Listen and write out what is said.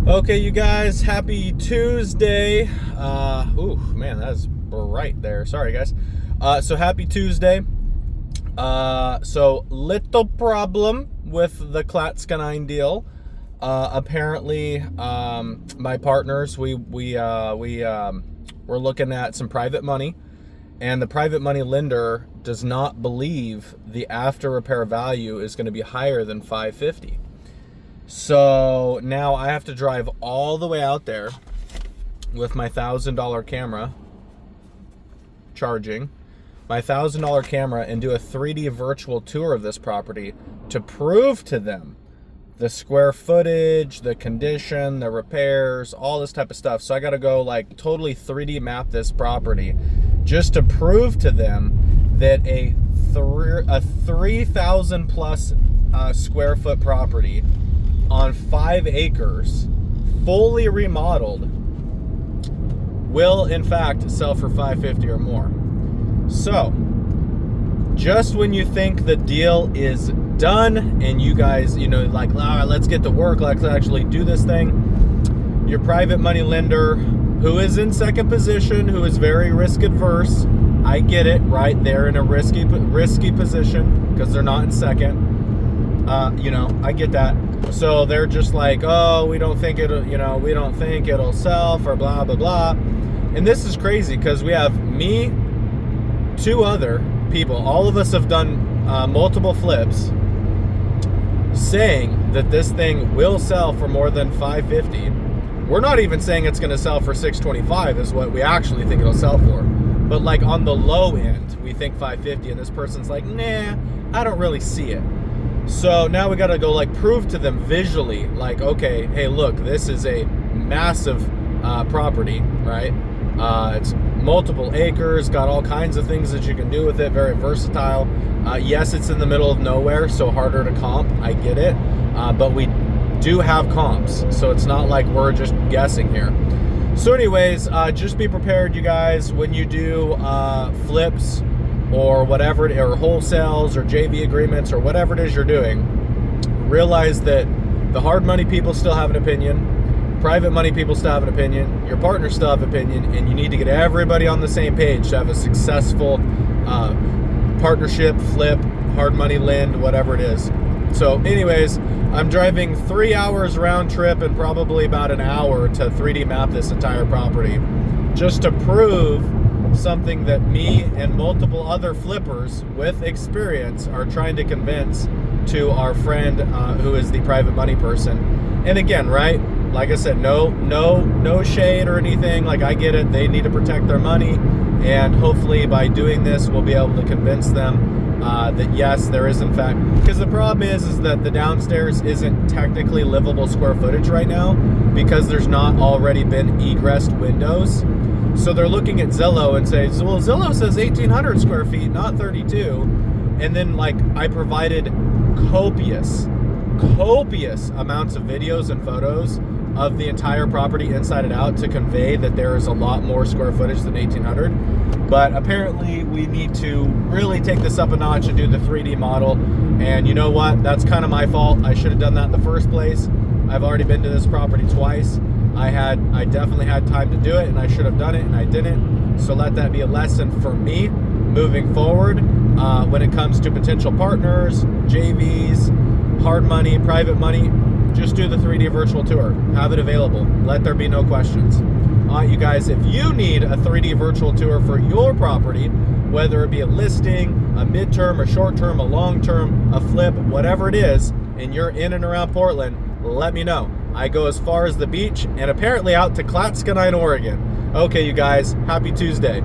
Okay, you guys, happy Tuesday. Ooh, man, that's bright there. Sorry, guys. So happy Tuesday. So little problem with the Klatskanine deal. Apparently, my partners, we're looking at some private money, and the private money lender does not believe the after repair value is going to be higher than 550. So now I have to drive all the way out there with my $1,000 camera, charging my $1,000 camera, and do a 3D virtual tour of this property to prove to them the square footage, the condition, the repairs, all this type of stuff. So I got to go like totally 3D map this property just to prove to them that a 3,000 plus square foot property on 5 acres, fully remodeled, will in fact sell for 550 or more. So, just when you think the deal is done and you guys, like, let's get to work, let's actually do this thing, your private money lender, who is in second position, who is very risk adverse, I get it, right? They're in a risky position because they're not in second. I get that. So they're just like, oh, we don't think it'll sell for blah, blah, blah. And this is crazy because we have me, 2 other people, all of us have done multiple flips, saying that this thing will sell for more than 550. We're not even saying it's going to sell for 625 is what we actually think it'll sell for. But like on the low end, we think 550, and this person's like, nah, I don't really see it. So now we got to go like prove to them visually, like, okay, hey, look, this is a massive property, right? It's multiple acres, got all kinds of things that you can do with it, very versatile. Yes, it's in the middle of nowhere, so harder to comp, I get it. But we do have comps, so it's not like we're just guessing here. So anyways, just be prepared, you guys, when you do flips or whatever, or wholesales or JV agreements or whatever it is you're doing, realize that the hard money people still have an opinion, private money people still have an opinion, your partners still have an opinion, and you need to get everybody on the same page to have a successful partnership, flip, hard money lend, whatever it is. So anyways, I'm driving 3 hours round trip and probably about an hour to 3D map this entire property just to prove something that me and multiple other flippers with experience are trying to convince to our friend who is the private money person. And again, right, like I said, no shade or anything. Like, I get it, they need to protect their money, and hopefully by doing this we'll be able to convince them that yes, there is in fact, because the problem is that the downstairs isn't technically livable square footage right now because there's not already been egress windows. So they're looking at Zillow and say, well, Zillow says 1,800 square feet, not 32. And then, like, I provided copious amounts of videos and photos of the entire property inside and out to convey that there is a lot more square footage than 1,800. But apparently we need to really take this up a notch and do the 3D model. And you know what? That's kind of my fault. I should have done that in the first place. I've already been to this property twice. I definitely had time to do it, and I should have done it, and I didn't. So let that be a lesson for me moving forward when it comes to potential partners, JVs, hard money, private money. Just do the 3D virtual tour. Have it available. Let there be no questions. All right, you guys, if you need a 3D virtual tour for your property, whether it be a listing, a midterm, a short-term, a long-term, a flip, whatever it is, and you're in and around Portland, let me know. I go as far as the beach and apparently out to Klatskanine, Oregon. Okay, you guys, happy Tuesday.